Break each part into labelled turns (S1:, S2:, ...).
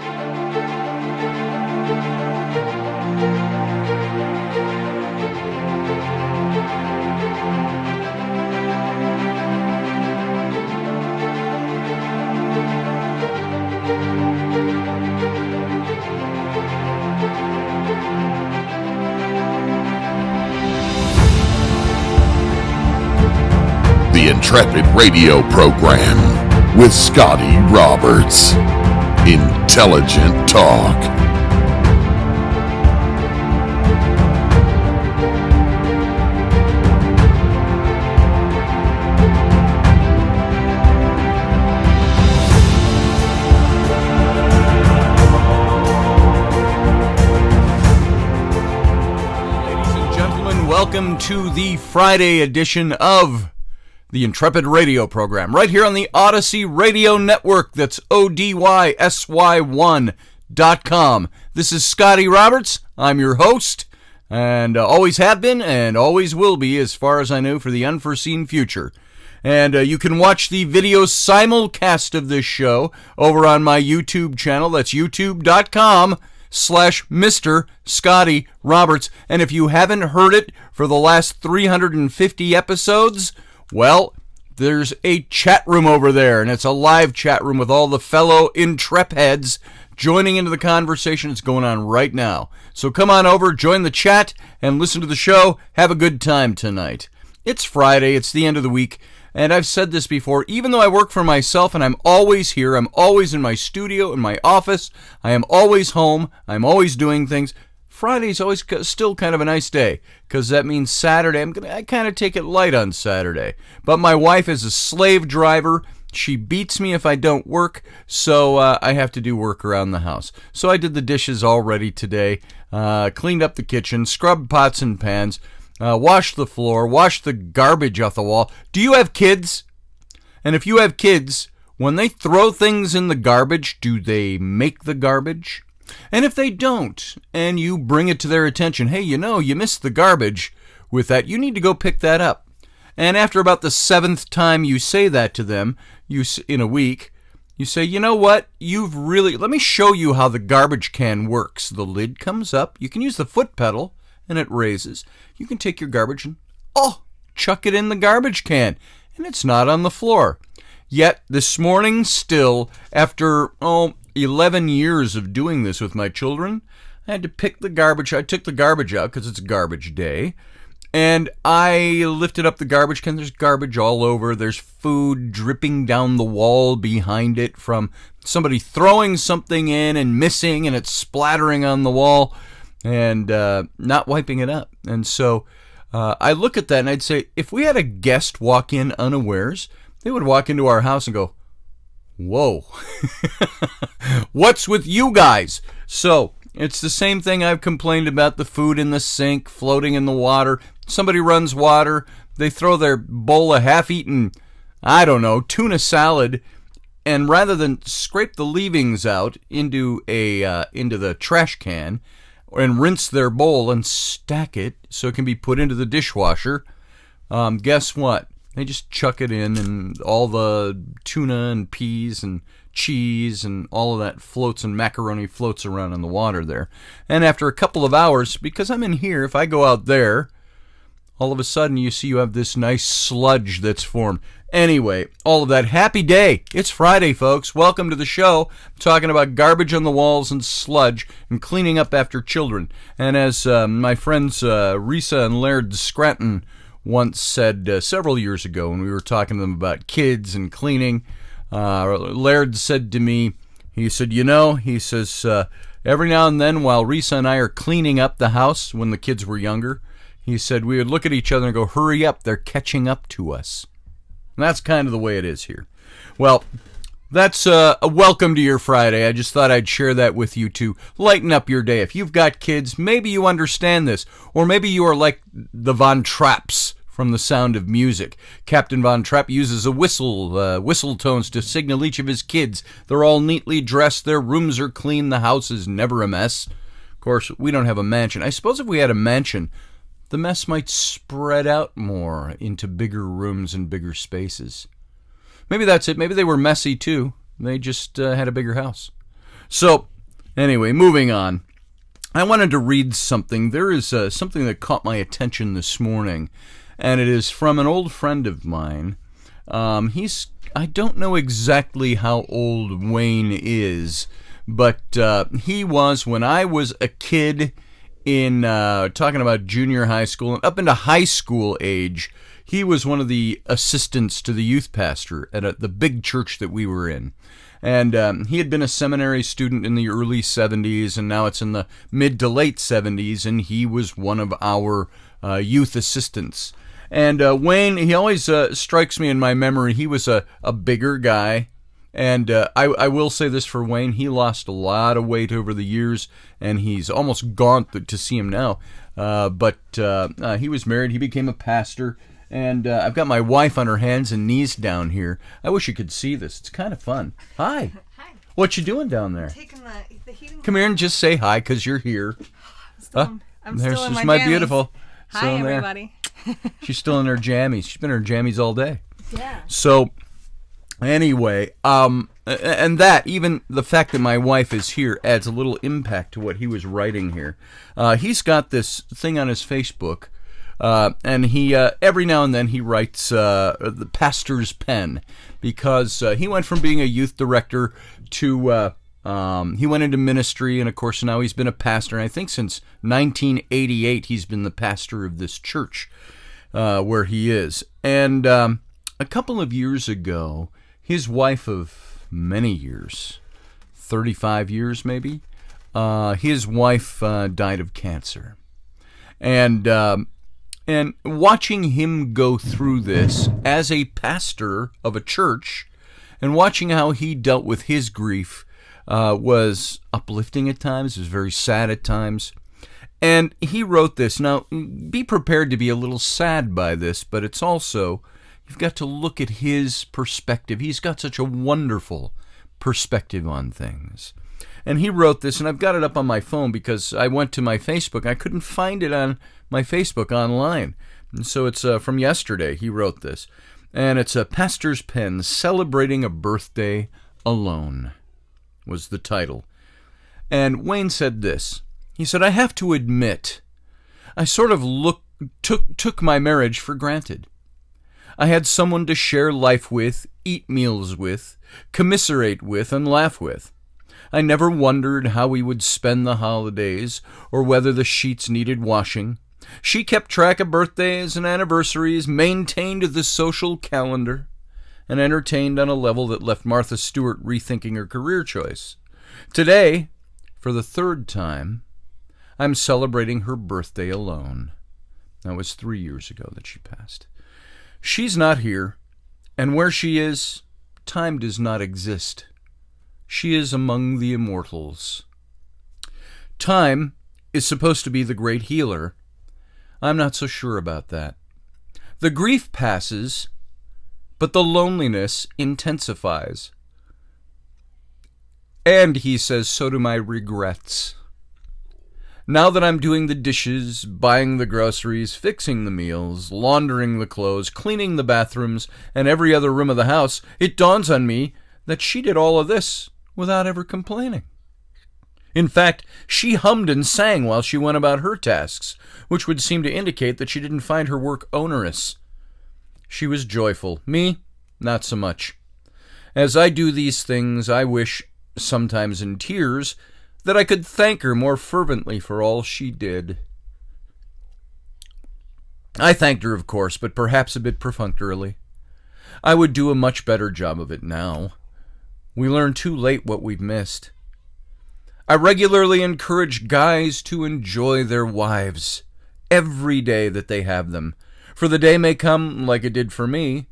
S1: The Intrepid Radio Program with Scotty Roberts. Intelligent talk.
S2: Ladies and gentlemen, welcome to the Friday edition of the Intrepid Radio Program, right here on the Odyssey Radio Network. That's ODYSY1.com. This is Scotty Roberts. I'm your host, and always have been and always will be, as far as I know, for the unforeseen future. And you can watch the video simulcast of this show over on my YouTube channel. That's youtube.com/Mr. Scotty Roberts. And if you haven't heard it for the last 350 episodes, well, there's a chat room over there, and it's a live chat room with all the fellow Intrepids joining into the conversation that's going on right now. So come on over, join the chat, and listen to the show. Have a good time tonight. It's Friday, it's the end of the week, and I've said this before, even though I work for myself and I'm always here, I'm always in my studio, in my office, I am always home, I'm always doing things, Friday's always still kind of a nice day, because that means Saturday, I kind of take it light on Saturday. But my wife is a slave driver. She beats me if I don't work, so I have to do work around the house. So I did the dishes already today, cleaned up the kitchen, scrubbed pots and pans, washed the floor, washed the garbage off the wall. Do you have kids? And if you have kids, when they throw things in the garbage, do they make the garbage? And if they don't, and you bring it to their attention, hey, you know, you missed the garbage with that, you need to go pick that up. And after about the 7th time you say that to them, in a week, you say, you know what, let me show you how the garbage can works. The lid comes up, you can use the foot pedal, and it raises. You can take your garbage and, chuck it in the garbage can, and it's not on the floor. Yet, this morning still, after, 11 years of doing this with my children, I had to pick the garbage. I took the garbage out because it's garbage day, and I lifted up the garbage can. There's garbage all over. There's food dripping down the wall behind it from somebody throwing something in and missing, and it's splattering on the wall and not wiping it up. And so I look at that and I'd say, if we had a guest walk in unawares, they would walk into our house and go, whoa, what's with you guys? So it's the same thing I've complained about, the food in the sink, floating in the water. Somebody runs water, they throw their bowl of half-eaten, tuna salad, and rather than scrape the leavings out into the trash can and rinse their bowl and stack it so it can be put into the dishwasher, guess what? They just chuck it in, and all the tuna and peas and cheese and all of that floats, and macaroni floats around in the water there. And after a couple of hours, because I'm in here, if I go out there, all of a sudden you see you have this nice sludge that's formed. Anyway, all of that. Happy day. It's Friday, folks. Welcome to the show. I'm talking about garbage on the walls and sludge and cleaning up after children. And as my friends Risa and Laird Scranton once said several years ago when we were talking to them about kids and cleaning, Laird said to me, he said, every now and then while Risa and I are cleaning up the house when the kids were younger, he said we would look at each other and go, hurry up, they're catching up to us. And that's kind of the way it is here. Well, that's a welcome to your Friday. I just thought I'd share that with you to lighten up your day. If you've got kids, maybe you understand this, or maybe you are like the Von Trapps from The Sound of Music. Captain Von Trapp uses a whistle tones to signal each of his kids. They're all neatly dressed, their rooms are clean, the house is never a mess. Of course, we don't have a mansion. I suppose if we had a mansion, the mess might spread out more into bigger rooms and bigger spaces. Maybe that's it. Maybe they were messy too. They just had a bigger house. So Anyway, moving on. I wanted to read something. There is something that caught my attention this morning, and it is from an old friend of mine. I don't know exactly how old Wayne is, but he was, when I was a kid in, talking about junior high school and up into high school age, he was one of the assistants to the youth pastor at the big church that we were in. And he had been a seminary student in the early 70s, and now it's in the mid to late 70s, and he was one of our youth assistants. And Wayne, he always strikes me in my memory. He was a bigger guy, and I will say this for Wayne. He lost a lot of weight over the years, and he's almost gaunt to see him now. But he was married. He became a pastor. And I've got my wife on her hands and knees down here. I wish you could see this. It's kind of fun. Hi.
S3: Hi.
S2: What you doing down there?
S3: I'm taking the heating.
S2: Come here and just say hi, because you're here.
S3: I'm
S2: There's
S3: still in
S2: just
S3: my
S2: my
S3: jammies.
S2: beautiful.
S3: Hi,
S2: Still in there.
S3: everybody.
S2: She's still in her jammies. She's been in her jammies all day.
S3: Yeah.
S2: So, anyway, and that, even the fact that my wife is here adds a little impact to what he was writing here. He's got this thing on his Facebook. And he every now and then he writes the pastor's pen, because he went from being a youth director to he went into ministry, and of course now he's been a pastor. And I think since 1988 he's been the pastor of this church where he is. And a couple of years ago, his wife of many years, 35 years maybe, his wife died of cancer. And watching him go through this as a pastor of a church, and watching how he dealt with his grief was uplifting at times. It was very sad at times. And he wrote this. Now, be prepared to be a little sad by this, but it's also, you've got to look at his perspective. He's got such a wonderful perspective on things. And he wrote this, and I've got it up on my phone because I went to my Facebook. I couldn't find it on my Facebook online. And so it's from yesterday. He wrote this. And it's a pastor's pen, Celebrating a Birthday Alone, was the title. And Wayne said this. He said, I have to admit, I sort of took my marriage for granted. I had someone to share life with, eat meals with, commiserate with, and laugh with. I never wondered how we would spend the holidays, or whether the sheets needed washing. She kept track of birthdays and anniversaries, maintained the social calendar, and entertained on a level that left Martha Stewart rethinking her career choice. Today, for the third time, I'm celebrating her birthday alone. That was 3 years ago that she passed. She's not here, and where she is, time does not exist. She is among the immortals. Time is supposed to be the great healer. I'm not so sure about that. The grief passes, but the loneliness intensifies. And, he says, so do my regrets. Now that I'm doing the dishes, buying the groceries, fixing the meals, laundering the clothes, cleaning the bathrooms, and every other room of the house, it dawns on me that she did all of this without ever complaining. In fact, she hummed and sang while she went about her tasks, which would seem to indicate that she didn't find her work onerous. She was joyful. Me, not so much. As I do these things, I wish, sometimes in tears, that I could thank her more fervently for all she did. I thanked her, of course, but perhaps a bit perfunctorily. I would do a much better job of it now. We learn too late what we've missed. I regularly encourage guys to enjoy their wives every day that they have them, for the day may come, like it did for me,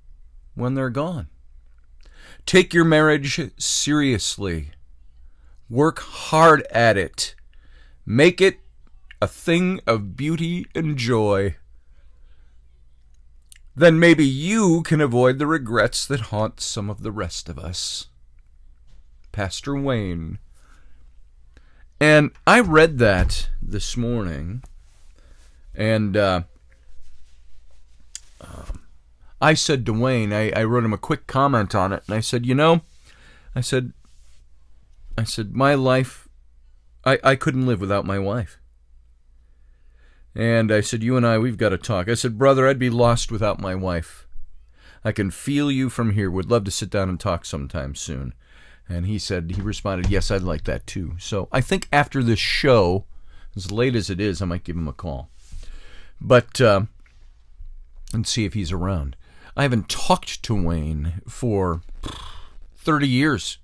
S2: when they're gone. Take your marriage seriously. Work hard at it. Make it a thing of beauty and joy. Then maybe you can avoid the regrets that haunt some of the rest of us. Pastor Wayne. And I read that this morning, and I said to Wayne, I wrote him a quick comment on it, and I said, I said, my life I couldn't live without my wife. And I said, you and I, we've got to talk. I said, brother, I'd be lost without my wife. I can feel you from here. Would love to sit down and talk sometime soon. And he responded, yes, I'd like that too. So I think after this show, as late as it is, I might give him a call. But, and see if he's around. I haven't talked to Wayne for 30 years.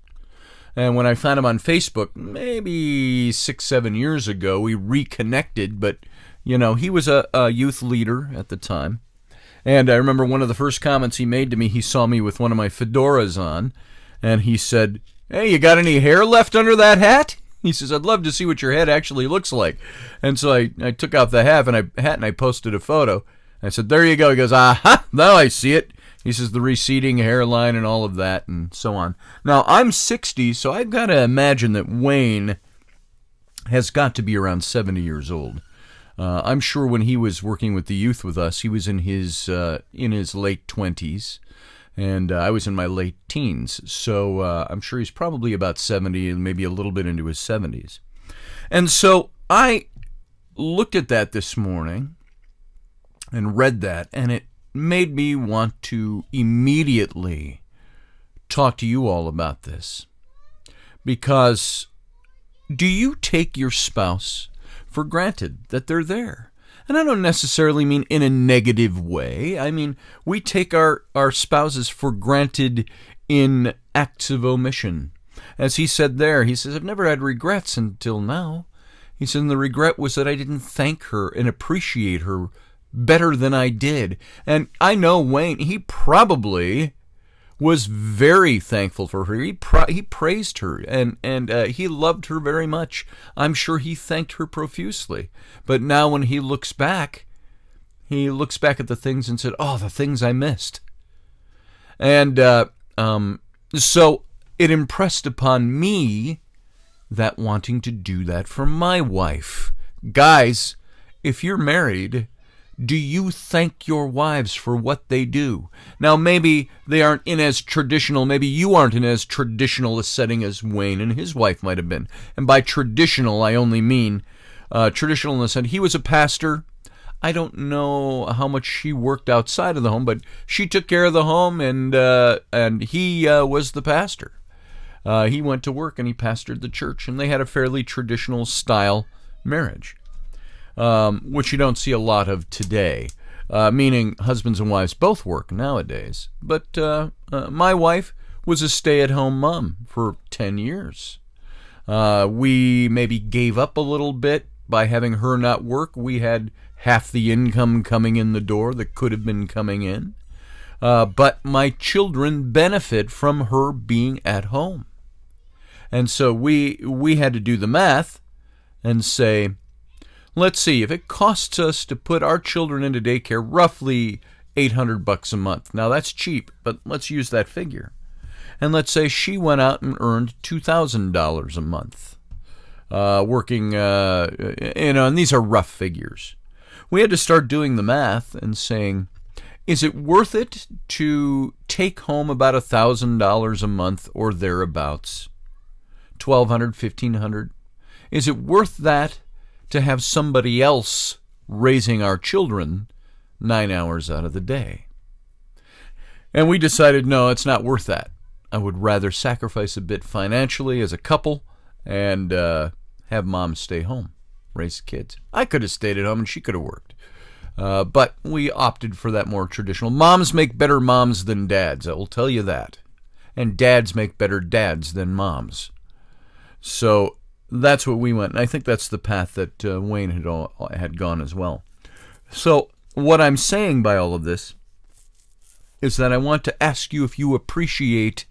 S2: And when I found him on Facebook, maybe 6-7 years ago, we reconnected. But, he was a youth leader at the time. And I remember one of the first comments he made to me, he saw me with one of my fedoras on. And he said, hey, you got any hair left under that hat? He says, I'd love to see what your head actually looks like. And so I took out the hat and I posted a photo. I said, there you go. He goes, aha, now I see it. He says, the receding hairline and all of that and so on. Now, I'm 60, so I've got to imagine that Wayne has got to be around 70 years old. I'm sure when he was working with the youth with us, he was in his late 20s. And I was in my late teens, so I'm sure he's probably about 70 and maybe a little bit into his 70s. And so I looked at that this morning and read that, and it made me want to immediately talk to you all about this. Because do you take your spouse for granted that they're there? And I don't necessarily mean in a negative way. I mean, we take our spouses for granted in acts of omission. As he said there, he says, I've never had regrets until now. He said, and the regret was that I didn't thank her and appreciate her better than I did. And I know Wayne, he probably was very thankful for her. He praised her, and he loved her very much. I'm sure he thanked her profusely. But now when he looks back at the things and said, oh, the things I missed. And so it impressed upon me that wanting to do that for my wife. Guys, if you're married, do you thank your wives for what they do? Now, maybe they aren't in as traditional, maybe you aren't in as traditional a setting as Wayne and his wife might have been. And by traditional, I only mean traditional in the sense he was a pastor. I don't know how much she worked outside of the home, but she took care of the home, and he was the pastor. He went to work and he pastored the church, and they had a fairly traditional style marriage. Which you don't see a lot of today, meaning husbands and wives both work nowadays. But my wife was a stay-at-home mom for 10 years. We maybe gave up a little bit by having her not work. We had half the income coming in the door that could have been coming in. But my children benefit from her being at home. And so we had to do the math and say, let's see, if it costs us to put our children into daycare roughly $800 a month. Now that's cheap, but let's use that figure. And let's say she went out and earned $2,000 a month, working, and these are rough figures. We had to start doing the math and saying, is it worth it to take home about $1,000 a month or thereabouts? $1,200, $1,500? Is it worth that to have somebody else raising our children 9 hours out of the day? And we decided, no, it's not worth that. I would rather sacrifice a bit financially as a couple and have mom stay home, raise the kids. I could have stayed at home and she could have worked. But we opted for that more traditional. Moms make better moms than dads, I will tell you that. And dads make better dads than moms. So that's what we went, and I think that's the path that Wayne had gone as well. So what I'm saying by all of this is that I want to ask you if you appreciate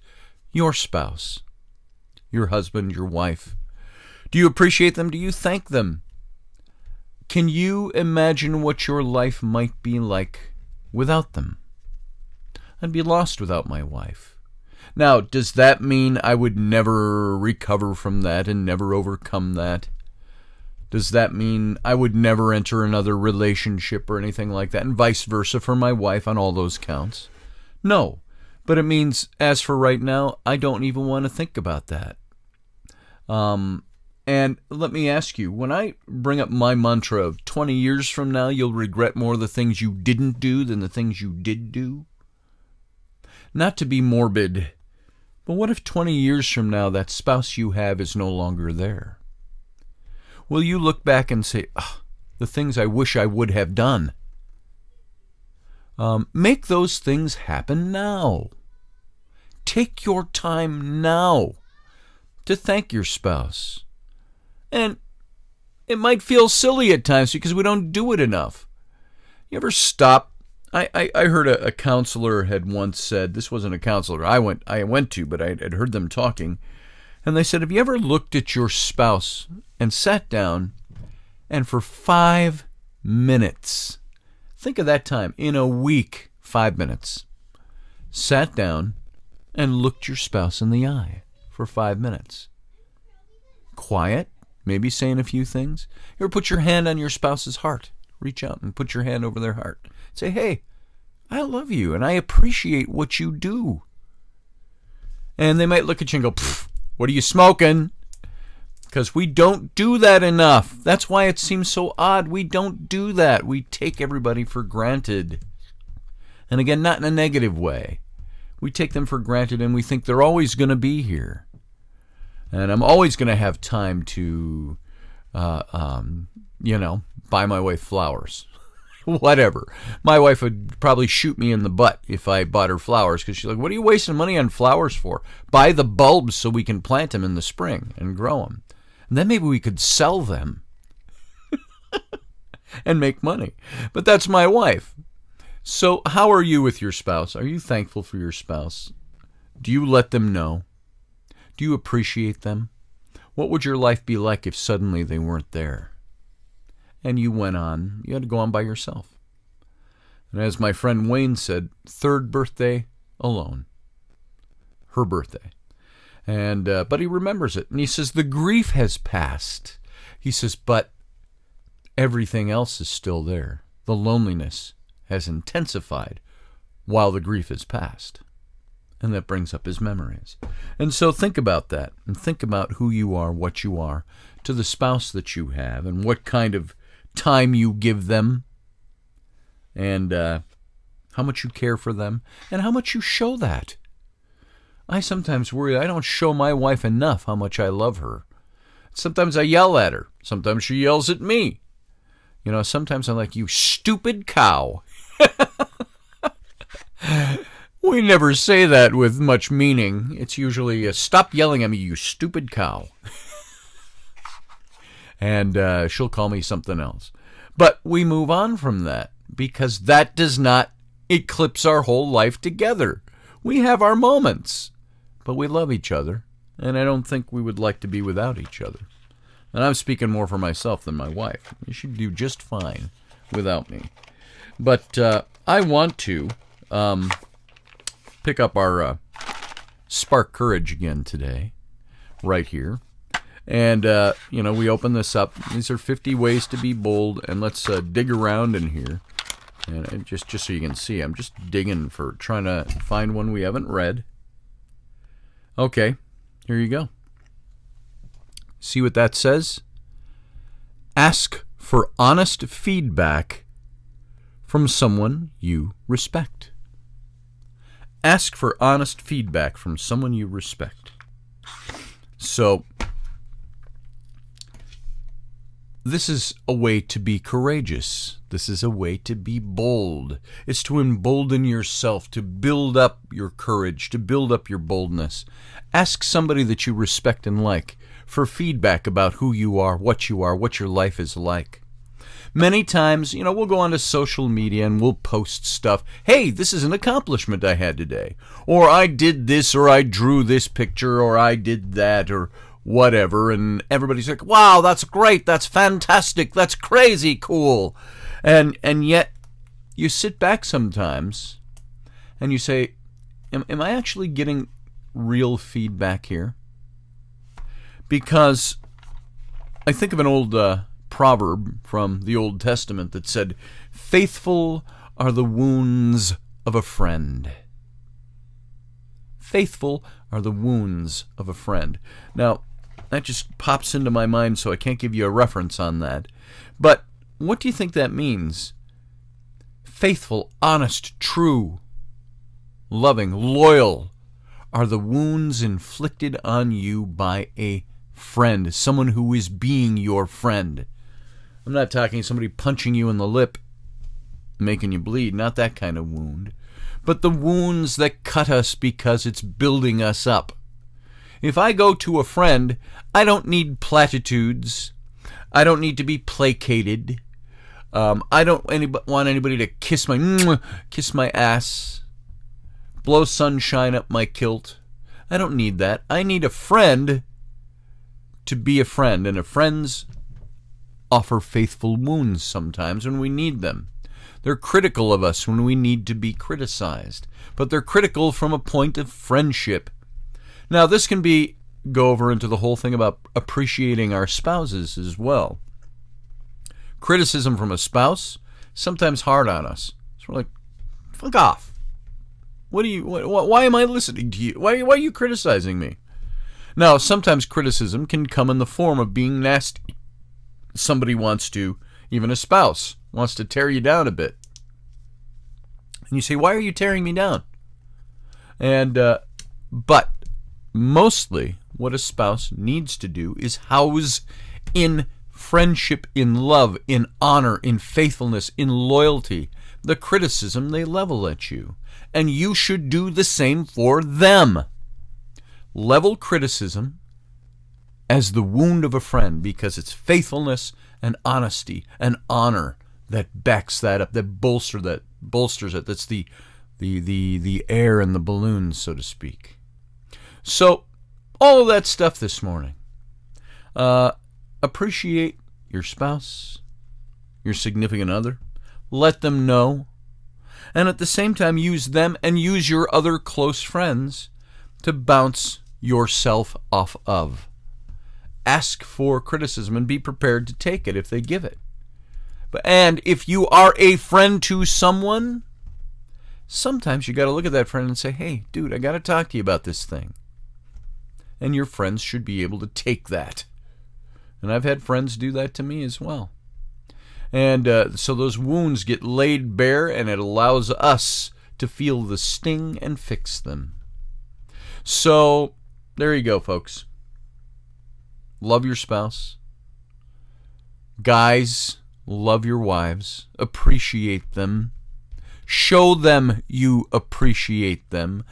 S2: your spouse, your husband, your wife. Do you appreciate them? Do you thank them? Can you imagine what your life might be like without them? I'd be lost without my wife. Now, does that mean I would never recover from that and never overcome that? Does that mean I would never enter another relationship or anything like that, and vice versa for my wife on all those counts? No, but it means, as for right now, I don't even want to think about that. And let me ask you, when I bring up my mantra of 20 years from now, you'll regret more the things you didn't do than the things you did do? Not to be morbid, but what if 20 years from now that spouse you have is no longer there? Will you look back and say, the things I wish I would have done? Make those things happen now. Take your time now to thank your spouse. And it might feel silly at times because we don't do it enough. You ever stop? I heard a counselor had once said, this wasn't a counselor I went to, but I had heard them talking, and they said, have you ever looked at your spouse and sat down and for 5 minutes, think of that time, in a week, 5 minutes, sat down and looked your spouse in the eye for 5 minutes? Quiet, maybe saying a few things. You ever put your hand on your spouse's heart? Reach out and put your hand over their heart. Say, hey, I love you and I appreciate what you do. And they might look at you and go, what are you smoking? Because we don't do that enough. That's why it seems so odd. We don't do that. We take everybody for granted. And again, not in a negative way. We take them for granted and we think they're always going to be here. And I'm always going to have time to, buy my wife flowers. Whatever. My wife would probably shoot me in the butt if I bought her flowers, because she's like, what are you wasting money on flowers for? Buy the bulbs so we can plant them in the spring and grow them. And then maybe we could sell them and make money. But that's my wife. So how are you with your spouse? Are you thankful for your spouse? Do you let them know? Do you appreciate them? What would your life be like if suddenly they weren't there? And you went on, you had to go on by yourself. And as my friend Wayne said, third birthday alone. Her birthday. And but he remembers it. And he says, the grief has passed. He says, but everything else is still there. The loneliness has intensified while the grief has passed. And that brings up his memories. And so think about that. And think about who you are, what you are, to the spouse that you have, and what kind of time you give them, and how much you care for them, and how much you show that. I sometimes worry I don't show my wife enough how much I love her. Sometimes I yell at her. Sometimes she yells at me. Sometimes I'm like, you stupid cow. We never say that with much meaning. It's usually, stop yelling at me, you stupid cow. And she'll call me something else. But we move on from that, because that does not eclipse our whole life together. We have our moments, but we love each other, and I don't think we would like to be without each other. And I'm speaking more for myself than my wife. She'd do just fine without me. But I want to pick up our Spark Courage again today, right here. And, we open this up. These are 50 ways to be bold, and let's dig around in here. And just so you can see, I'm just digging for trying to find one we haven't read. Okay, here you go. See what that says? Ask for honest feedback from someone you respect. Ask for honest feedback from someone you respect. So, this is a way to be courageous. This is a way to be bold. It's to embolden yourself, to build up your courage, to build up your boldness. Ask somebody that you respect and like for feedback about who you are, what your life is like. Many times, we'll go onto social media and we'll post stuff. Hey, this is an accomplishment I had today. Or I did this, or I drew this picture, or I did that, or whatever, and everybody's like, wow, that's great, that's fantastic, that's crazy cool. And yet, you sit back sometimes, and you say, am I actually getting real feedback here? Because I think of an old proverb from the Old Testament that said, faithful are the wounds of a friend. Faithful are the wounds of a friend. Now, That just pops into my mind, so I can't give you a reference on that. But what do you think that means? Faithful, honest, true, loving, loyal are the wounds inflicted on you by a friend, someone who is being your friend. I'm not talking somebody punching you in the lip, making you bleed, not that kind of wound, but the wounds that cut us because it's building us up. If I go to a friend, I don't need platitudes. I don't need to be placated. I don't want anybody to kiss my ass, blow sunshine up my kilt. I don't need that. I need a friend to be a friend, and friends offer faithful wounds sometimes when we need them. They're critical of us when we need to be criticized, but they're critical from a point of friendship. Now, this can go over into the whole thing about appreciating our spouses as well. Criticism from a spouse, sometimes hard on us. So we're like, fuck off. Why am I listening to you? Why are you criticizing me? Now, sometimes criticism can come in the form of being nasty. Somebody even a spouse, wants to tear you down a bit. And you say, why are you tearing me down? But mostly what a spouse needs to do is house in friendship, in love, in honor, in faithfulness, in loyalty, the criticism they level at you. And you should do the same for them. Level criticism as the wound of a friend, because it's faithfulness and honesty and honor that backs that up, that bolsters it. That's the air in the balloon, so to speak. So, all of that stuff this morning. Appreciate your spouse, your significant other. Let them know. And at the same time, use them and use your other close friends to bounce yourself off of. Ask for criticism and be prepared to take it if they give it. And if you are a friend to someone, sometimes you got to look at that friend and say, hey, dude, I got to talk to you about this thing. And your friends should be able to take that. And I've had friends do that to me as well. And so those wounds get laid bare, and it allows us to feel the sting and fix them. So there you go, folks. Love your spouse. Guys, love your wives. Appreciate them. Show them you appreciate them.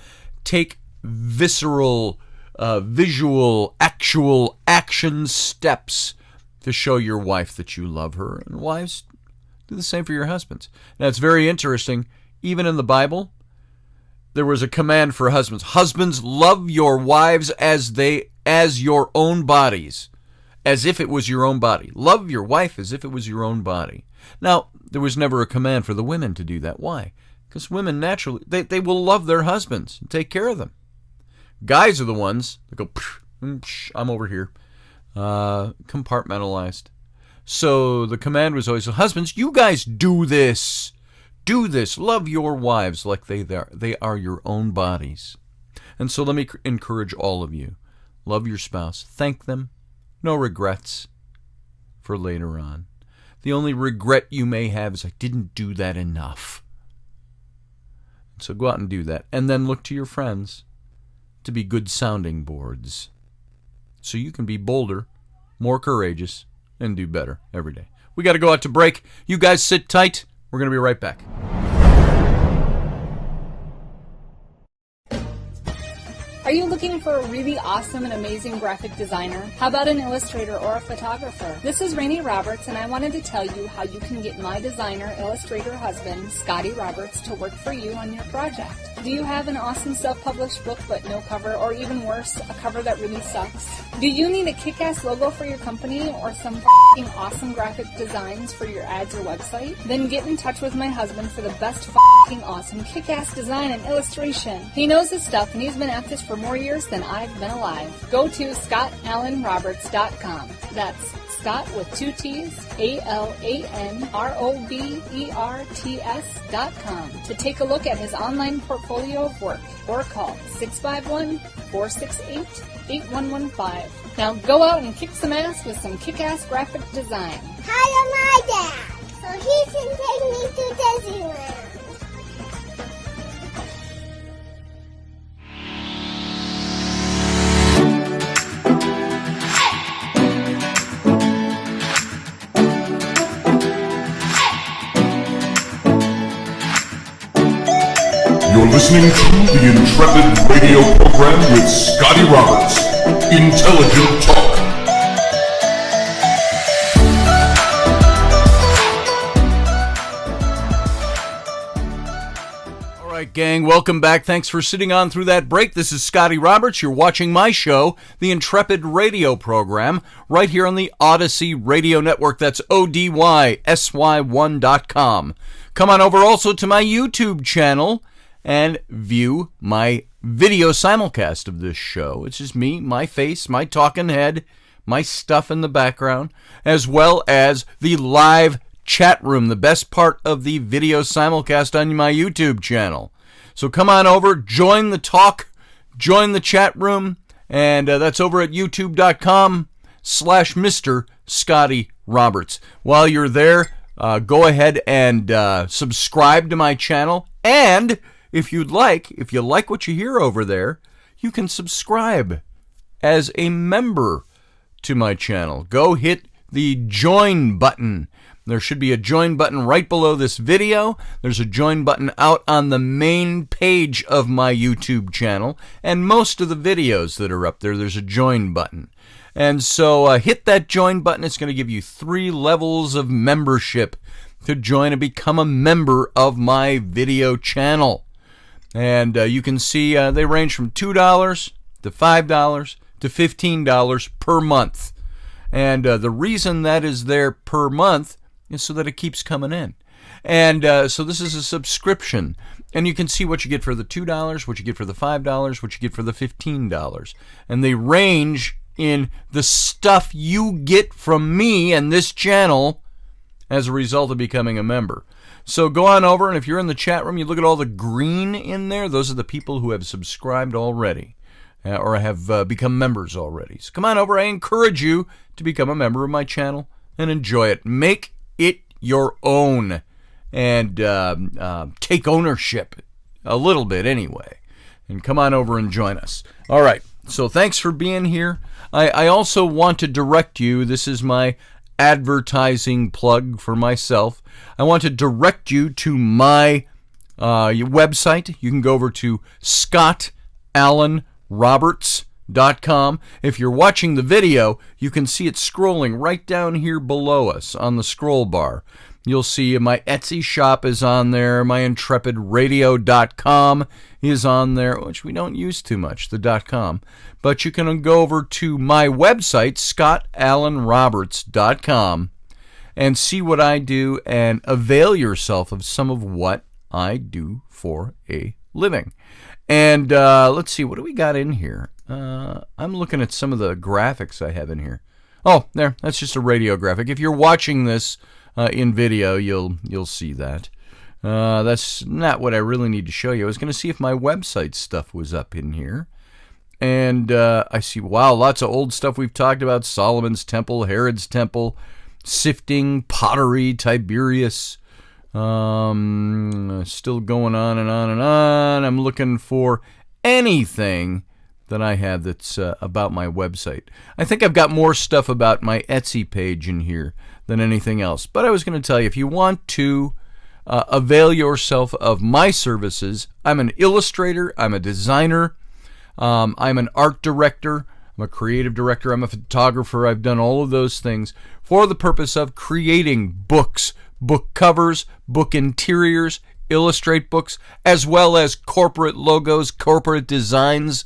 S2: Take visceral, visual, actual action steps to show your wife that you love her. And wives, do the same for your husbands. Now, it's very interesting. Even in the Bible, there was a command for husbands. Husbands, love your wives as your own bodies, as if it was your own body. Love your wife as if it was your own body. Now, there was never a command for the women to do that. Why? Because women naturally, they will love their husbands and take care of them. Guys are the ones that go, I'm over here, compartmentalized. So the command was always, husbands, you guys do this. Do this. Love your wives like they are your own bodies. And so let me encourage all of you. Love your spouse. Thank them. No regrets for later on. The only regret you may have is I didn't do that enough. So go out and do that. And then look to your friends to be good sounding boards, so you can be bolder, more courageous, and do better every day. We got to go out to break. You guys sit tight. We're going to be right back.
S4: Are you looking for a really awesome and amazing graphic designer? How about an illustrator or a photographer? This is Raini Roberts, and I wanted to tell you how you can get my designer, illustrator husband, Scotty Roberts, to work for you on your project. Do you have an awesome self-published book but no cover, or even worse, a cover that really sucks? Do you need a kick-ass logo for your company or some f***ing awesome graphic designs for your ads or website? Then get in touch with my husband for the best f***ing awesome kick-ass design and illustration. He knows his stuff, and he's been at this for more years than I've been alive. Go to ScottAllenRoberts.com. That's Scott with 2 T's, ALANROBERTS.com to take a look at his online portfolio of work, or call 651-468-8115. Now go out and kick some ass with some kick-ass graphic design.
S5: Hire my dad so he can take me to Disneyland.
S1: You're listening to the Intrepid radio program with Scotty Roberts. Intelligent Talk.
S2: All right, gang, welcome back. Thanks for sitting on through that break. This is Scotty Roberts. You're watching my show, the Intrepid radio program, right here on the Odyssey Radio Network. That's ODYSY1.com. Come on over also to my YouTube channel and view my video simulcast of this show. It's just me, my face, my talking head, my stuff in the background, as well as the live chat room, the best part of the video simulcast on my YouTube channel. So come on over, join the talk, join the chat room, and that's over at youtube.com/Mr. Scotty Roberts. While you're there, go ahead and subscribe to my channel, and if you like what you hear over there, you can subscribe as a member to my channel. Go hit the join button. There should be a join button right below this video. There's a join button out on the main page of my YouTube channel, and most of the videos that are up there, there's a join button. And so hit that join button. It's going to give you 3 levels of membership to join and become a member of my video channel. And you can see they range from $2 to $5 to $15 per month. And the reason that is there per month is so that it keeps coming in. And so this is a subscription. And you can see what you get for the $2, what you get for the $5, what you get for the $15. And they range in the stuff you get from me and this channel as a result of becoming a member. So go on over, and if you're in the chat room, you look at all the green in there. Those are the people who have subscribed already or have become members already. So come on over. I encourage you to become a member of my channel and enjoy it. Make it your own and take ownership a little bit anyway. And come on over and join us. All right. So thanks for being here. I also want to direct you. This is my advertising plug for myself. I want to direct you to my website. You can go over to scottallenroberts.com. If you're watching the video, you can see it scrolling right down here below us on the scroll bar. You'll see my Etsy shop is on there. My intrepidradio.com is on there, which we don't use too much, the .com. But you can go over to my website, scottallenroberts.com, and see what I do and avail yourself of some of what I do for a living. And let's see, what do we got in here? I'm looking at some of the graphics I have in here. Oh, there, that's just a radio graphic. If you're watching this in video, you'll see that. That's not what I really need to show you. I was going to see if my website stuff was up in here. And I see, wow, lots of old stuff we've talked about. Solomon's Temple, Herod's Temple, sifting, pottery, Tiberius. Still going on and on and on. I'm looking for anything that I have that's about my website. I think I've got more stuff about my Etsy page in here than anything else. But I was going to tell you, if you want to avail yourself of my services, I'm an illustrator, I'm a designer, I'm an art director, I'm a creative director, I'm a photographer. I've done all of those things for the purpose of creating books, book covers, book interiors, illustrate books, as well as corporate logos, corporate designs,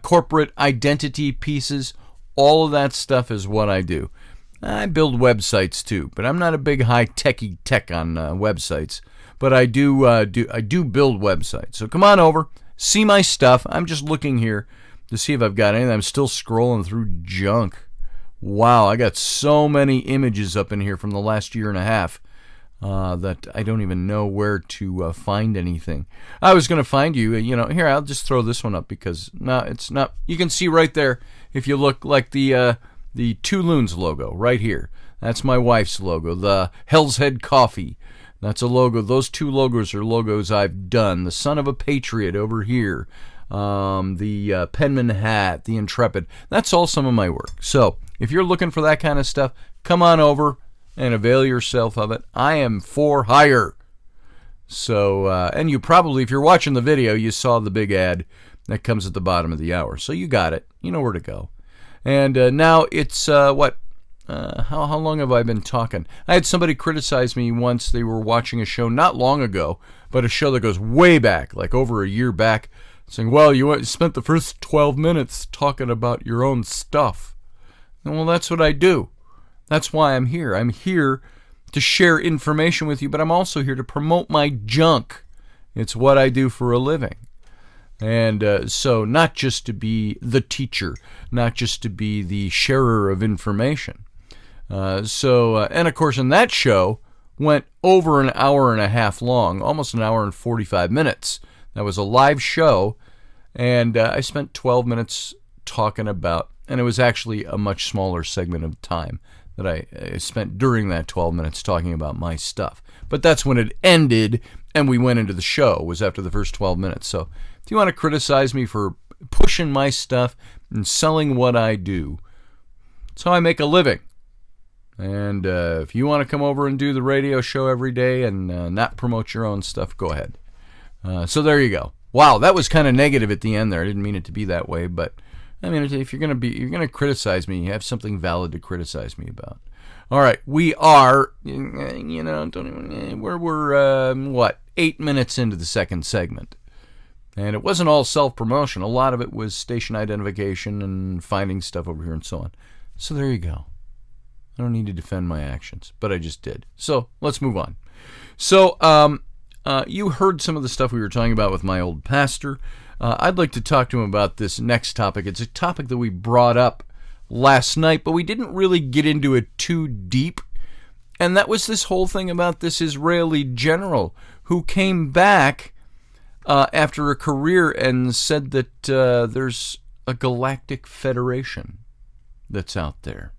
S2: corporate identity pieces. All of that stuff is what I do. I build websites too, but I'm not a big high-techy tech on websites. But I do build websites. So come on over, see my stuff. I'm just looking here to see if I've got anything. I'm still scrolling through junk. Wow, I got so many images up in here from the last year and a half. that I don't even know where to find anything. I was going to find you, here, I'll just throw this one up because, no, it's not. You can see right there, if you look, like the Two Loons logo right here. That's my wife's logo. The Hell's Head Coffee, that's a logo. Those two logos are logos I've done. The Son of a Patriot over here. The Penman hat, the Intrepid. That's all some of my work. So if you're looking for that kind of stuff, come on over and avail yourself of it. I am for hire. So, and you probably, if you're watching the video, you saw the big ad that comes at the bottom of the hour. So you got it. You know where to go. And now it's, how long have I been talking? I had somebody criticize me once. They were watching a show not long ago, but a show that goes way back, like over a year back, saying, well, you spent the first 12 minutes talking about your own stuff. And, well, that's what I do. That's why I'm here. I'm here to share information with you, but I'm also here to promote my junk. It's what I do for a living. And so not just to be the teacher, not just to be the sharer of information. And of course, in that show, went over an hour and a half long, almost an hour and 45 minutes. That was a live show, and I spent 12 minutes talking about, and it was actually a much smaller segment of time that I spent during that 12 minutes talking about my stuff. But that's when it ended, and we went into the show, was after the first 12 minutes. So if you want to criticize me for pushing my stuff and selling what I do, that's how I make a living. And if you want to come over and do the radio show every day and not promote your own stuff, go ahead. So there you go. Wow, that was kind of negative at the end there. I didn't mean it to be that way, but I mean, if you're going to criticize me, you have something valid to criticize me about. All right, we are, we're 8 minutes into the second segment. And it wasn't all self-promotion. A lot of it was station identification and finding stuff over here and so on. So there you go. I don't need to defend my actions, but I just did. So let's move on. So you heard some of the stuff we were talking about with my old pastor. I'd like to talk to him about this next topic. It's a topic that we brought up last night, but we didn't really get into it too deep. And that was this whole thing about this Israeli general who came back after a career and said that there's a galactic federation that's out there.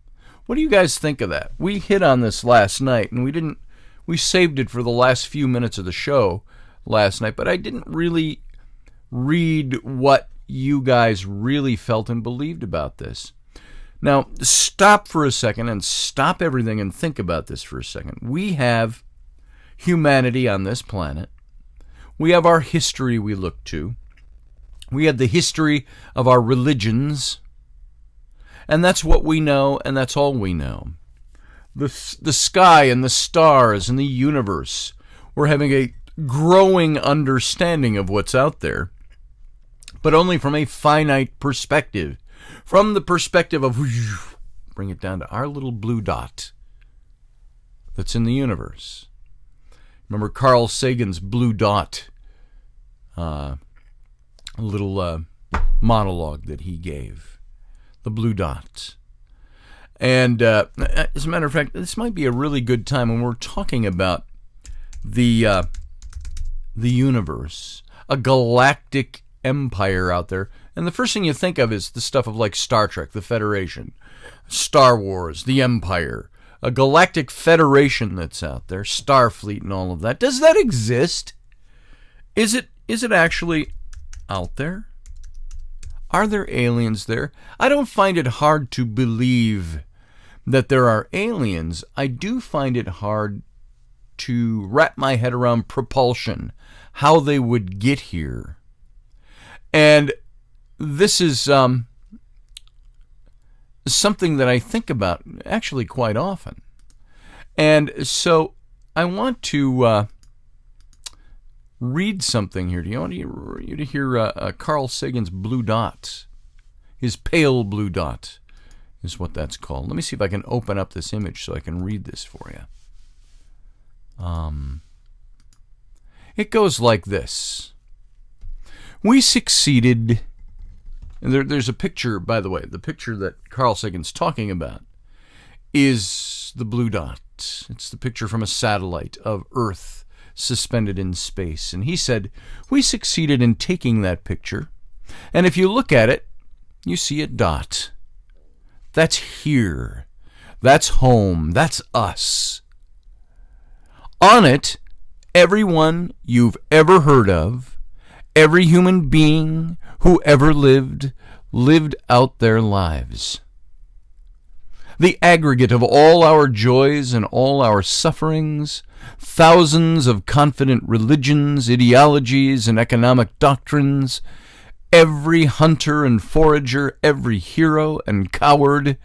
S2: What do you guys think of that? We hit on this last night, and we saved it for the last few minutes of the show last night, but I didn't really read what you guys really felt and believed about this. Now, stop for a second and stop everything and think about this for a second. We have humanity on this planet. We have our history we look to. We have the history of our religions. And that's what we know, and that's all we know. The sky and the stars and the universe. We're having a growing understanding of what's out there, but only from a finite perspective. From the perspective of, bring it down to our little blue dot that's in the universe. Remember Carl Sagan's blue dot, little monologue that he gave. The blue dot. And as a matter of fact, this might be a really good time when we're talking about the universe, a galactic empire out there. And the first thing you think of is the stuff of like Star Trek, the Federation, Star Wars, the Empire, a galactic federation that's out there, Starfleet and all of that. Does that exist? Is it actually out there? Are there aliens there? I don't find it hard to believe that there are aliens. I do find it hard to wrap my head around propulsion, how they would get here. And this is something that I think about actually quite often. And so I want to read something here. Do you want you to hear Carl Sagan's blue dot? His pale blue dot is what that's called. Let me see if I can open up this image so I can read this for you. It goes like this. We succeeded. And there's a picture, by the way. The picture that Carl Sagan's talking about is the blue dot. dot. It's the picture from a satellite of Earth suspended in space. And he said, we succeeded in taking that picture. And if you look at it, you see a dot. That's here. That's home. That's us. On it, everyone you've ever heard of, every human being who ever lived out their lives. The aggregate of all our joys and all our sufferings, thousands of confident religions, ideologies, and economic doctrines, every hunter and forager, every hero and coward,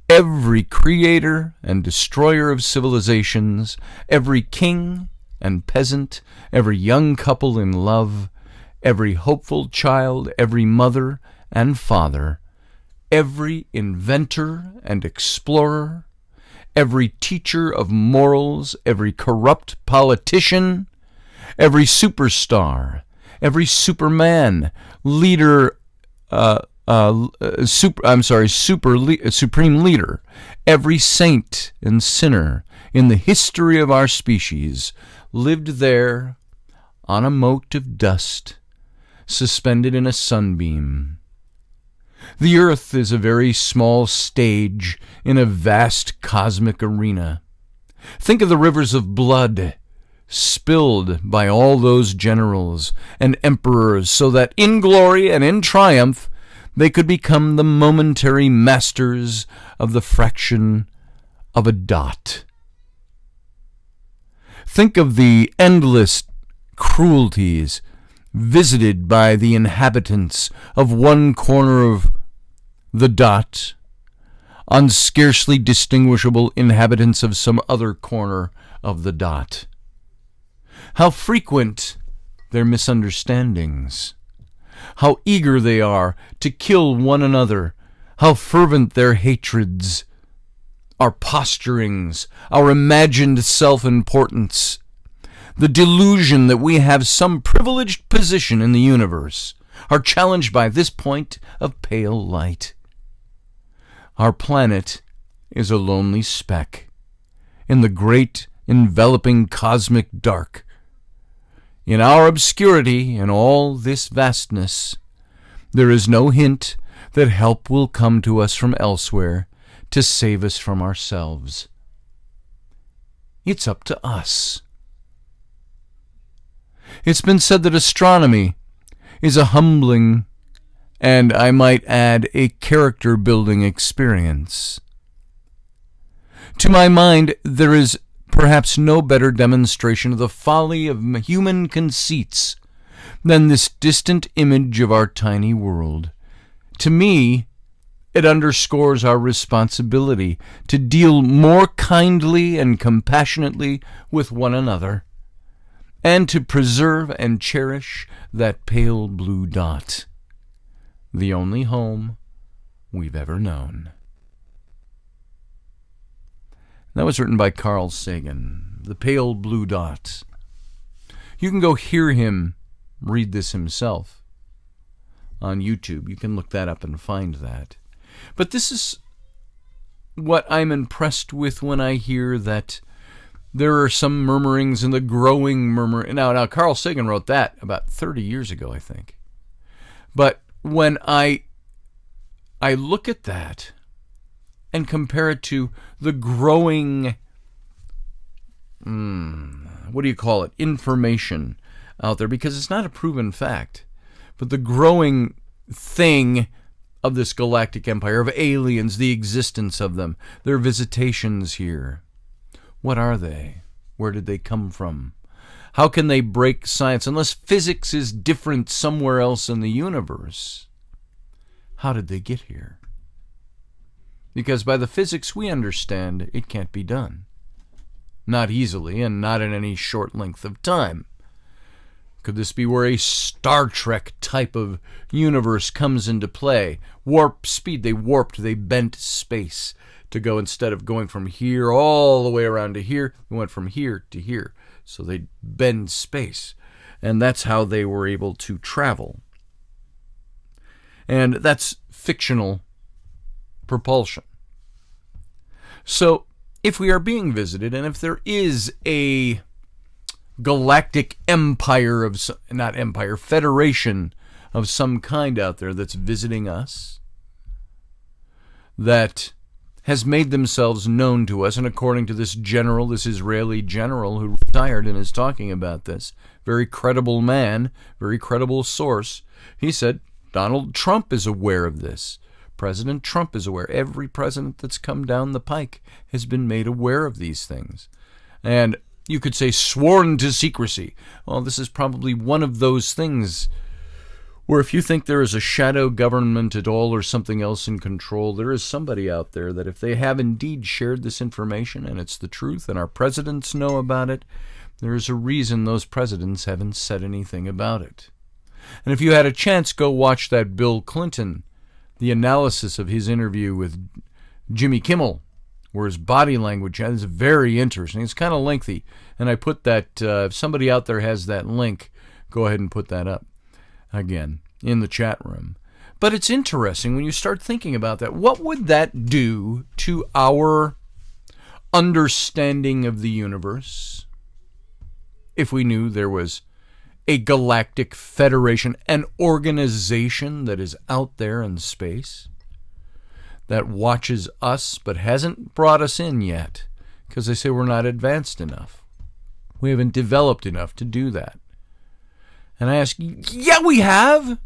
S2: every creator and destroyer of civilizations, every king and peasant, every young couple in love, every hopeful child, every mother and father, every inventor and explorer, every teacher of morals, every corrupt politician, every superstar, every superman, leader, supreme leader, every saint and sinner in the history of our species lived there on a mote of dust, suspended in a sunbeam. The earth is a very small stage in a vast cosmic arena. Think of the rivers of blood spilled by all those generals and emperors so that in glory and in triumph they could become the momentary masters of the fraction of a dot. Think of the endless cruelties visited by the inhabitants of one corner of the dot on scarcely distinguishable inhabitants of some other corner of the dot. How frequent their misunderstandings, how eager they are to kill one another, how fervent their hatreds, our posturings, our imagined self-importance, the delusion that we have some privileged position in the universe, are challenged by this point of pale light. Our planet is a lonely speck in the great enveloping cosmic dark. In our obscurity and all this vastness, there is no hint that help will come to us from elsewhere to save us from ourselves. It's up to us. It's been said that astronomy is a humbling and, I might add, a character-building experience. To my mind, there is perhaps no better demonstration of the folly of human conceits than this distant image of our tiny world. To me, it underscores our responsibility to deal more kindly and compassionately with one another, and to preserve and cherish that pale blue dot, the only home we've ever known. That was written by Carl Sagan, The Pale Blue Dot. You can go hear him read this himself on YouTube. You can look that up and find that. But this is what I'm impressed with when I hear that there are some murmurings in the growing murmur. Now, Carl Sagan wrote that about 30 years ago, I think. But when I look at that and compare it to the growing, information out there, because it's not a proven fact, but the growing thing of this galactic empire, of aliens, the existence of them, their visitations here. What are they? Where did they come from? How can they break science unless physics is different somewhere else in the universe? How did they get here? Because by the physics we understand, it can't be done. Not easily, and not in any short length of time. Could this be where a Star Trek type of universe comes into play? Warp speed, they bent space to go, instead of going from here all the way around to here, they went from here to here. So they bend space. And that's how they were able to travel. And that's fictional propulsion. So if we are being visited, and if there is a galactic empire of, not empire, federation of some kind out there that's visiting us, that has made themselves known to us, and according to this general, this Israeli general who retired and is talking about this, very credible man, very credible source, he said Donald Trump is aware of this. President Trump is aware. Every president that's come down the pike has been made aware of these things. And you could say sworn to secrecy. Well, this is probably one of those things where if you think there is a shadow government at all or something else in control, there is somebody out there that if they have indeed shared this information and it's the truth and our presidents know about it, there is a reason those presidents haven't said anything about it. And if you had a chance, go watch that Bill Clinton, the analysis of his interview with Jimmy Kimmel, where his body language is very interesting. It's kind of lengthy, and I put that, if somebody out there has that link, go ahead and put that up again in the chat room. But it's interesting when you start thinking about that. What would that do to our understanding of the universe if we knew there was a galactic federation, an organization that is out there in space that watches us but hasn't brought us in yet because they say we're not advanced enough. We haven't developed enough to do that. And I ask, yeah, we have.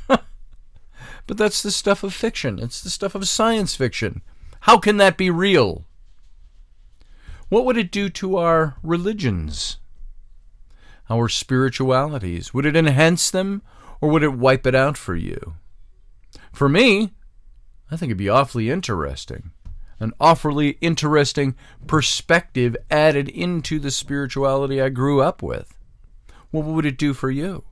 S2: But that's the stuff of fiction. It's the stuff of science fiction. How can that be real? What would it do to our religions? Our spiritualities? Would it enhance them, or would it wipe it out for you? For me, I think it'd be awfully interesting. An awfully interesting perspective added into the spirituality I grew up with. What would it do for you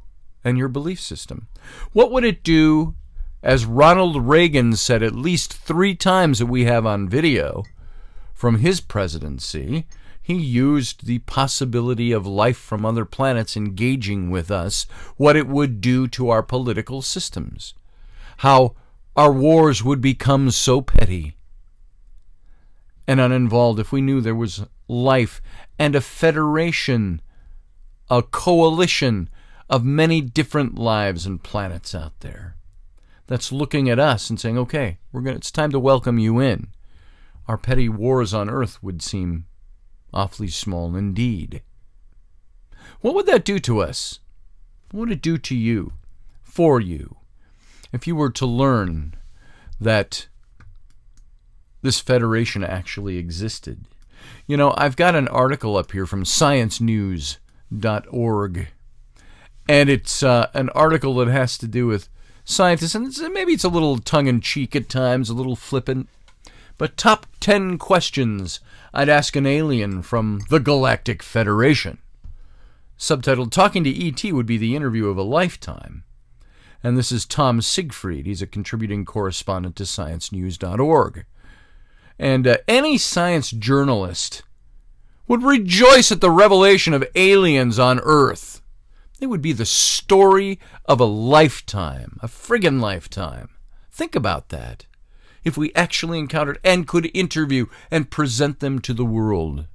S2: and your belief system? What would it do, as Ronald Reagan said at least 3 times that we have on video from his presidency? He used the possibility of life from other planets engaging with us, what it would do to our political systems, how our wars would become so petty and uninvolved if we knew there was life and a federation, a coalition of many different lives and planets out there that's looking at us and saying, okay, it's time to welcome you in. Our petty wars on Earth would seem awfully small indeed. What would that do to us? What would it do to you, for you, if you were to learn that this federation actually existed? You know, I've got an article up here from sciencenews.org, and it's an article that has to do with scientists, and maybe it's a little tongue-in-cheek at times, a little flippant, but top 10 questions I'd ask an alien from the Galactic Federation. Subtitled, Talking to E.T. would be the interview of a lifetime. And this is Tom Siegfried. He's a contributing correspondent to sciencenews.org. And any science journalist would rejoice at the revelation of aliens on Earth. It would be the story of a lifetime, a friggin' lifetime. Think about that. If we actually encountered and could interview and present them to the world.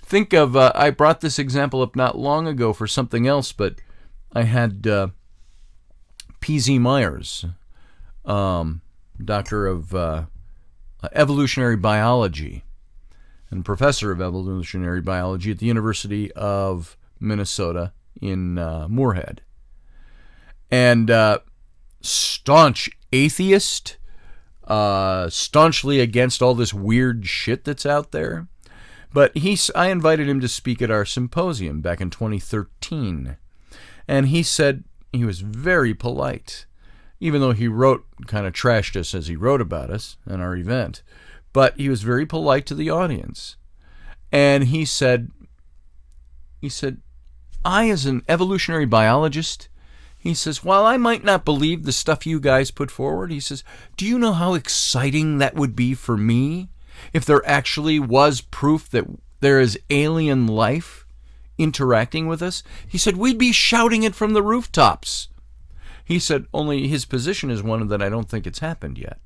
S2: Think of, I brought this example up not long ago for something else, but I had P.Z. Myers, doctor of evolutionary biology and professor of evolutionary biology at the University of Minnesota in Moorhead. And staunch atheist, staunchly against all this weird shit that's out there. But I invited him to speak at our symposium back in 2013. And he said he was very polite, even though he kind of trashed us as he wrote about us and our event. But he was very polite to the audience. And he said, I, as an evolutionary biologist, he says, while I might not believe the stuff you guys put forward, he says, do you know how exciting that would be for me if there actually was proof that there is alien life interacting with us? He said, we'd be shouting it from the rooftops. He said, only his position is one that I don't think it's happened yet.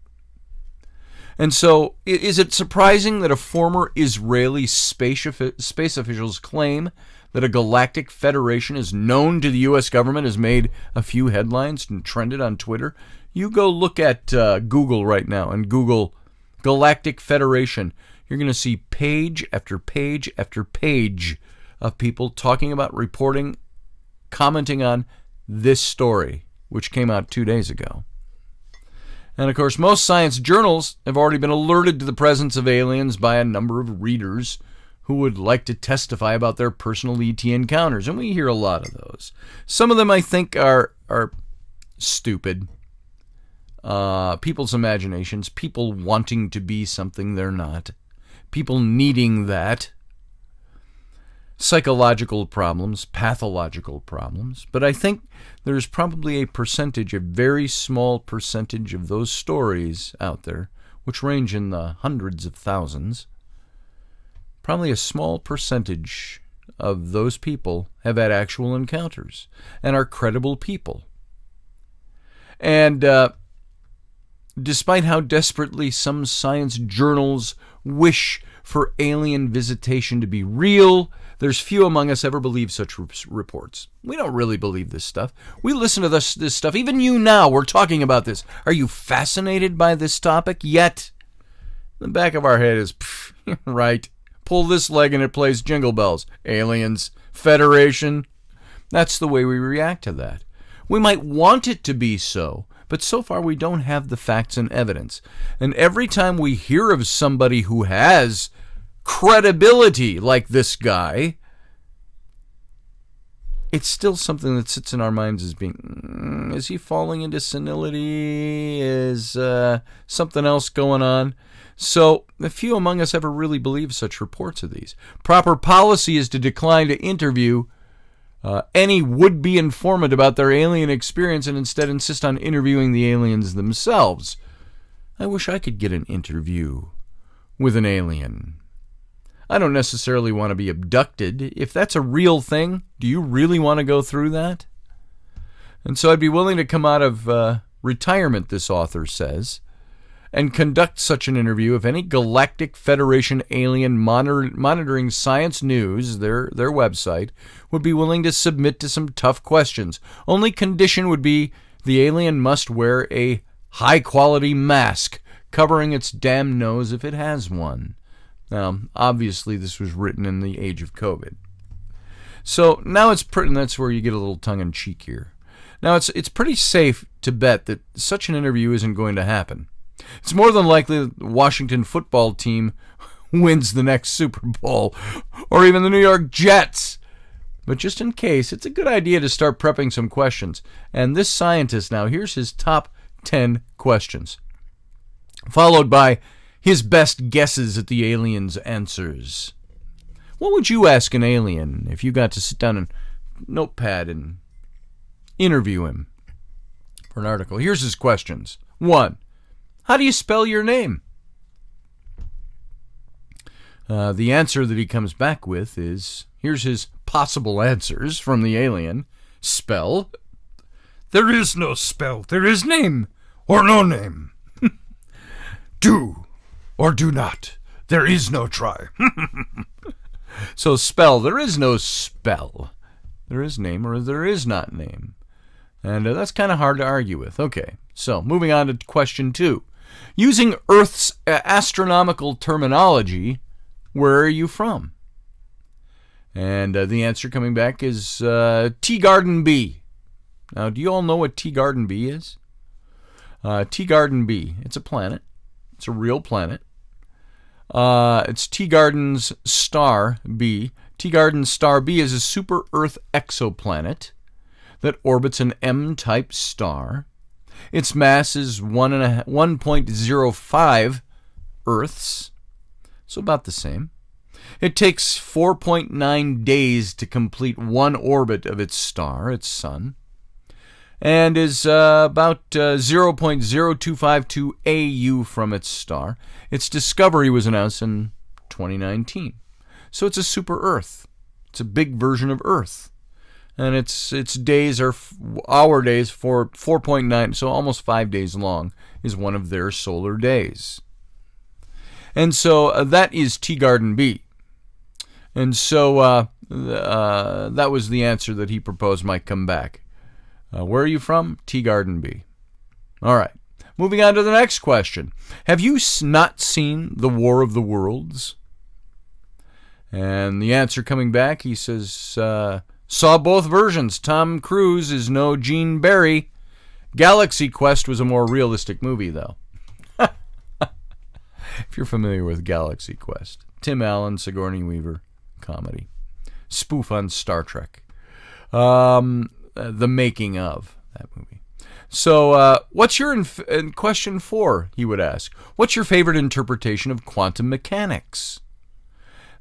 S2: And so, is it surprising that a former Israeli space official's claim that a galactic federation is known to the U.S. government has made a few headlines and trended on Twitter? You go look at Google right now and Google Galactic Federation. You're going to see page after page after page of people talking about, reporting, commenting on this story, which came out 2 days ago. And of course, most science journals have already been alerted to the presence of aliens by a number of readers who would like to testify about their personal ET encounters, and we hear a lot of those. Some of them I think are stupid. People's imaginations, people wanting to be something they're not, people needing that, psychological problems, pathological problems. But I think there's probably a percentage, a very small percentage of those stories out there, which range in the hundreds of thousands. Probably a small percentage of those people have had actual encounters and are credible people. And despite how desperately some science journals wish for alien visitation to be real, there's few among us ever believe such reports. We don't really believe this stuff. We listen to this stuff. Even you now, we're talking about this. Are you fascinated by this topic yet? The back of our head is, right. Pull this leg and it plays Jingle Bells. Aliens, Federation. That's the way we react to that. We might want it to be so, but so far we don't have the facts and evidence. And every time we hear of somebody who has credibility like this guy, it's still something that sits in our minds as being, is he falling into senility? Is something else going on? So a few among us ever really believe such reports of these. Proper policy is to decline to interview any would-be informant about their alien experience and instead insist on interviewing the aliens themselves. I wish I could get an interview with an alien. I don't necessarily want to be abducted. If that's a real thing, do you really want to go through that? And so I'd be willing to come out of retirement, this author says, and conduct such an interview if any Galactic Federation alien monitoring science news, their website, would be willing to submit to some tough questions. Only condition would be the alien must wear a high-quality mask covering its damn nose if it has one. Now, obviously, this was written in the age of COVID. So now it's pretty, and that's where you get a little tongue-in-cheek here. Now, it's pretty safe to bet that such an interview isn't going to happen. It's more than likely that the Washington football team wins the next Super Bowl, or even the New York Jets. But just in case, it's a good idea to start prepping some questions. And this scientist, now, here's his top 10 questions, followed by his best guesses at the alien's answers. What would you ask an alien if you got to sit down and notepad and interview him for an article? Here's his questions. 1. How do you spell your name? The answer that he comes back with is, here's his possible answers from the alien. Spell. There is no spell. There is name or no name. Do or do not. There is no try. So spell. There is no spell. There is name or there is not name. And that's kind of hard to argue with. Okay, so moving on to question 2. Using Earth's astronomical terminology, where are you from? And the answer coming back is Tea Garden B. Now, do you all know what Tea Garden B is? Tea Garden B, it's a planet. It's a real planet. It's Tea Garden's star B. Tea Garden's star B is a super-Earth exoplanet that orbits an M-type star. Its mass is 1.05 Earths, so about the same. It takes 4.9 days to complete one orbit of its star, its sun, and is about 0.0252 AU from its star. Its discovery was announced in 2019. So it's a super Earth. It's a big version of Earth. And its days are our days for 4.9, so almost 5 days long is one of their solar days. And so that is Tea Garden B. And so that was the answer that he proposed might come back. Where are you from? Tea Garden B. All right. Moving on to the next question. Have you not seen The War of the Worlds? And the answer coming back, he says, saw both versions. Tom Cruise is no Gene Barry. Galaxy Quest was a more realistic movie, though. If you're familiar with Galaxy Quest. Tim Allen, Sigourney Weaver, comedy. Spoof on Star Trek. The making of that movie. So, what's your in question 4, he would ask. What's your favorite interpretation of quantum mechanics?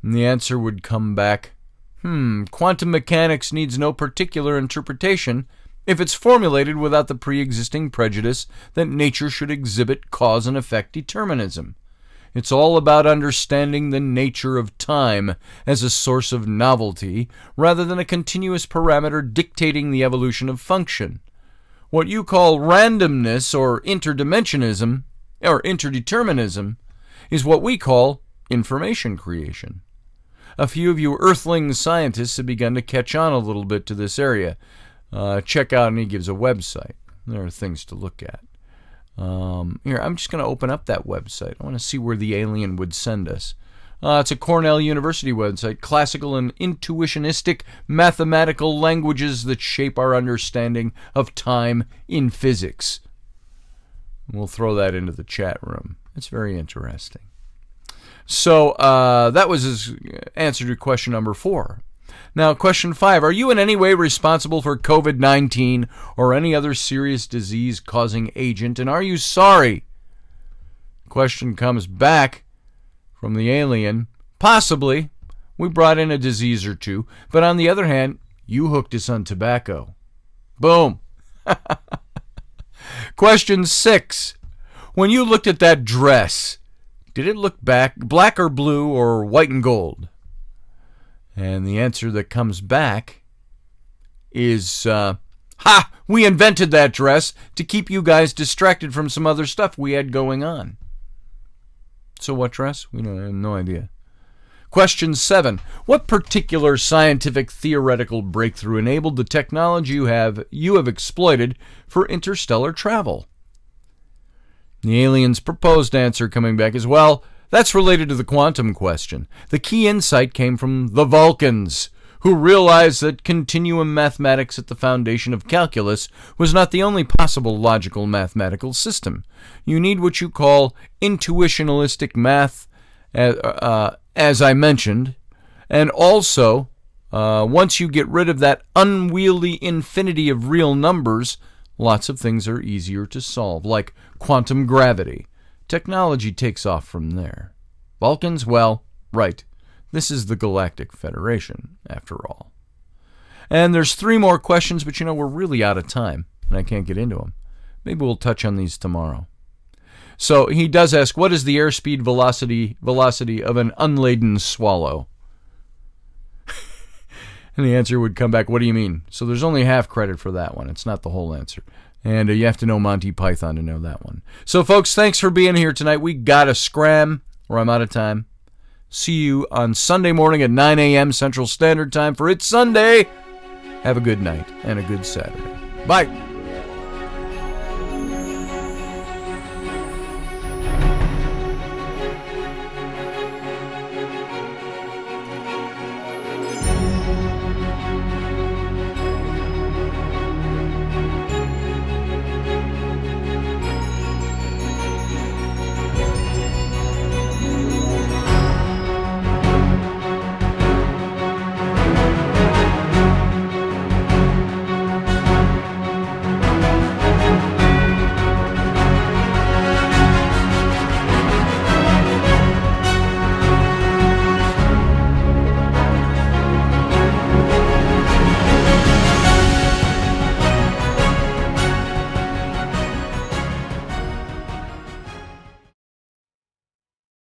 S2: And the answer would come back, quantum mechanics needs no particular interpretation if it's formulated without the pre-existing prejudice that nature should exhibit cause and effect determinism. It's all about understanding the nature of time as a source of novelty rather than a continuous parameter dictating the evolution of function. What you call randomness or interdimensionism or interdeterminism is what we call information creation. A few of you earthling scientists have begun to catch on a little bit to this area. Check out, and he gives a website. There are things to look at. Here, I'm just going to open up that website. I want to see where the alien would send us. It's a Cornell University website, classical and intuitionistic mathematical languages that shape our understanding of time in physics. We'll throw that into the chat room. It's very interesting. So that was his answer to question number 4. Now, question 5. Are you in any way responsible for COVID-19 or any other serious disease-causing agent, and are you sorry? Question comes back from the alien. Possibly. We brought in a disease or two, but on the other hand, you hooked us on tobacco. Boom. Question 6. When you looked at that dress, did it look black or blue or white and gold? And the answer that comes back is, we invented that dress to keep you guys distracted from some other stuff we had going on. So what dress? We have no idea. Question 7. What particular scientific theoretical breakthrough enabled the technology you have exploited for interstellar travel? The alien's proposed answer coming back is, well, that's related to the quantum question. The key insight came from the Vulcans, who realized that continuum mathematics at the foundation of calculus was not the only possible logical mathematical system. You need what you call intuitionalistic math, as I mentioned, and also, once you get rid of that unwieldy infinity of real numbers, lots of things are easier to solve, like quantum gravity. Technology takes off from there. Vulcans? Well, right. This is the Galactic Federation, after all. And there's 3 more questions, but we're really out of time, and I can't get into them. Maybe we'll touch on these tomorrow. So he does ask, what is the airspeed velocity of an unladen swallow? And the answer would come back, what do you mean? So there's only half credit for that one. It's not the whole answer. And you have to know Monty Python to know that one. So, folks, thanks for being here tonight. We got to scram, or I'm out of time. See you on Sunday morning at 9 a.m. Central Standard Time for It's Sunday. Have a good night and a good Saturday. Bye.